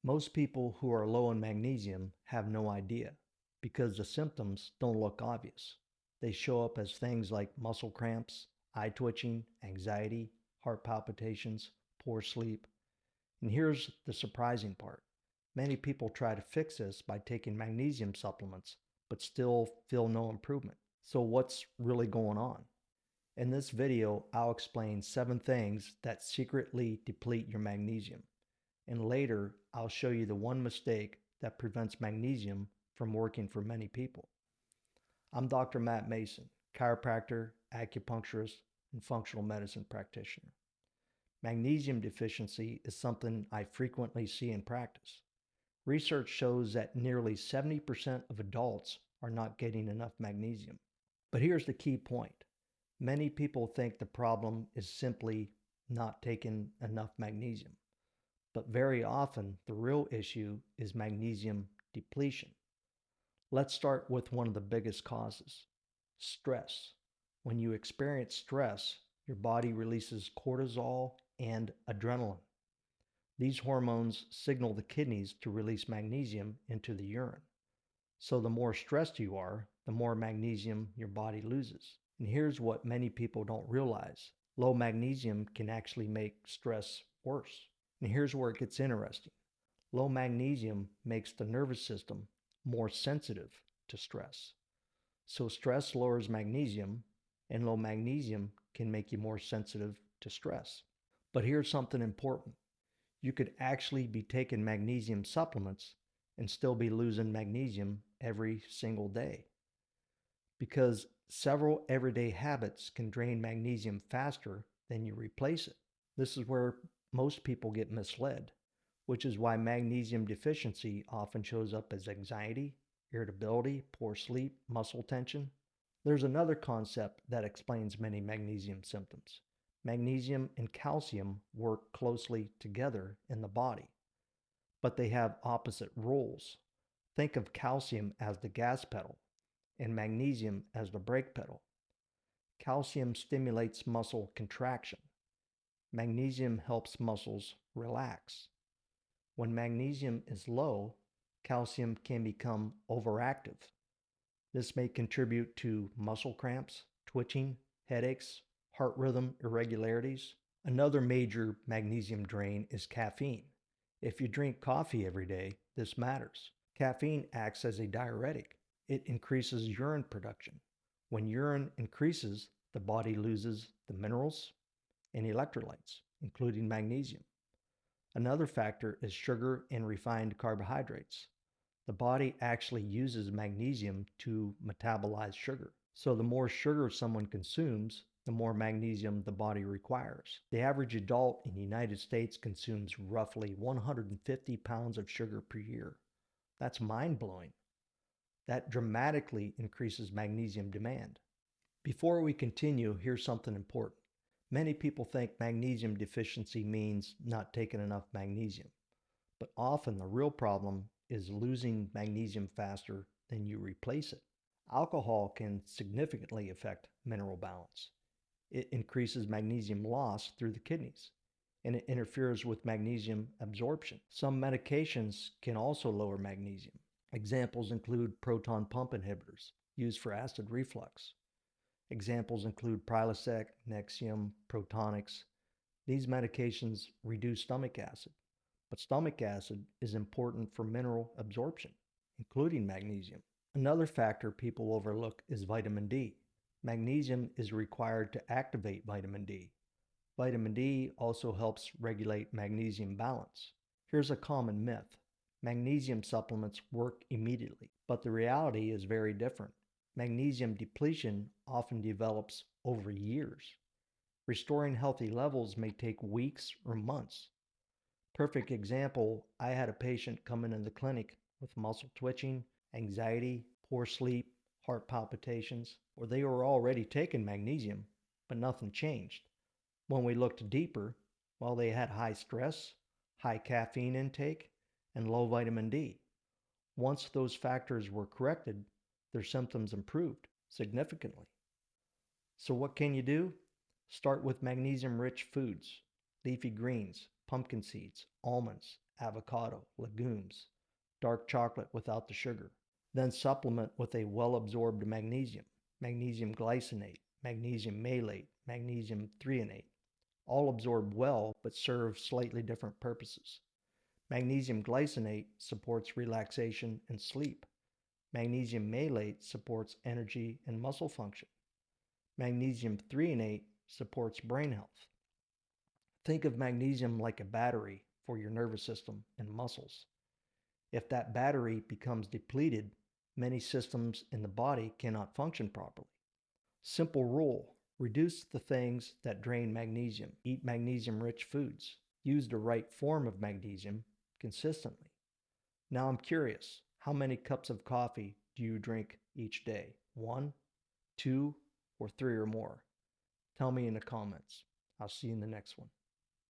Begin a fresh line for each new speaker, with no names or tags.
Most people who are low in magnesium have no idea because the symptoms don't look obvious. They show up as things like muscle cramps, eye twitching, anxiety, heart palpitations, poor sleep. And here's the surprising part. Many people try to fix this by taking magnesium supplements, but still feel no improvement. So what's really going on? In this video, I'll explain 7 things that secretly deplete your magnesium. And later, I'll show you the one mistake that prevents magnesium from working for many people. I'm Dr. Matt Mason, chiropractor, acupuncturist, and functional medicine practitioner. Magnesium deficiency is something I frequently see in practice. Research shows that nearly 70% of adults are not getting enough magnesium. But here's the key point. Many people think the problem is simply not taking enough magnesium. But very often, the real issue is magnesium depletion. Let's start with one of the biggest causes, stress. When you experience stress, your body releases cortisol and adrenaline. These hormones signal the kidneys to release magnesium into the urine. So the more stressed you are, the more magnesium your body loses. And here's what many people don't realize. Low magnesium can actually make stress worse. And here's where it gets interesting. Low magnesium makes the nervous system more sensitive to stress. So stress lowers magnesium, and low magnesium can make you more sensitive to stress. But here's something important. You could actually be taking magnesium supplements and still be losing magnesium every single day. Because several everyday habits can drain magnesium faster than you replace it. This is where most people get misled, which is why magnesium deficiency often shows up as anxiety, irritability, poor sleep, muscle tension. There's another concept that explains many magnesium symptoms. Magnesium and calcium work closely together in the body, but they have opposite roles. Think of calcium as the gas pedal and magnesium as the brake pedal. Calcium stimulates muscle contraction. Magnesium helps muscles relax. When magnesium is low, calcium can become overactive. This may contribute to muscle cramps, twitching, headaches, heart rhythm irregularities. Another major magnesium drain is caffeine. If you drink coffee every day, this matters. Caffeine acts as a diuretic. It increases urine production. When urine increases, the body loses the minerals and electrolytes, including magnesium. Another factor is sugar and refined carbohydrates. The body actually uses magnesium to metabolize sugar. So the more sugar someone consumes, the more magnesium the body requires. The average adult in the United States consumes roughly 150 pounds of sugar per year. That's mind-blowing. That dramatically increases magnesium demand. Before we continue, here's something important. Many people think magnesium deficiency means not taking enough magnesium, but often the real problem is losing magnesium faster than you replace it. Alcohol can significantly affect mineral balance. It increases magnesium loss through the kidneys, and it interferes with magnesium absorption. Some medications can also lower magnesium. Examples include proton pump inhibitors used for acid reflux. Examples include Prilosec, Nexium, Protonix. These medications reduce stomach acid, but stomach acid is important for mineral absorption, including magnesium. Another factor people overlook is vitamin D. Magnesium is required to activate vitamin D. Vitamin D also helps regulate magnesium balance. Here's a common myth. Magnesium supplements work immediately, but the reality is very different. Magnesium depletion often develops over years. Restoring healthy levels may take weeks or months. Perfect example, I had a patient come in the clinic with muscle twitching, anxiety, poor sleep, heart palpitations, or they were already taking magnesium, but nothing changed. When we looked deeper, well, they had high stress, high caffeine intake, and low vitamin D. Once those factors were corrected, their symptoms improved significantly. So what can you do? Start with magnesium-rich foods, leafy greens, pumpkin seeds, almonds, avocado, legumes, dark chocolate without the sugar. Then supplement with a well-absorbed magnesium, magnesium glycinate, magnesium malate, magnesium threonate. All absorb well but serve slightly different purposes. Magnesium glycinate supports relaxation and sleep. Magnesium malate supports energy and muscle function. Magnesium threonate supports brain health. Think of magnesium like a battery for your nervous system and muscles. If that battery becomes depleted, many systems in the body cannot function properly. Simple rule: reduce the things that drain magnesium. Eat magnesium rich foods. Use the right form of magnesium consistently. Now I'm curious, how many cups of coffee do you drink each day? One, two, or three or more? Tell me in the comments. I'll see you in the next one.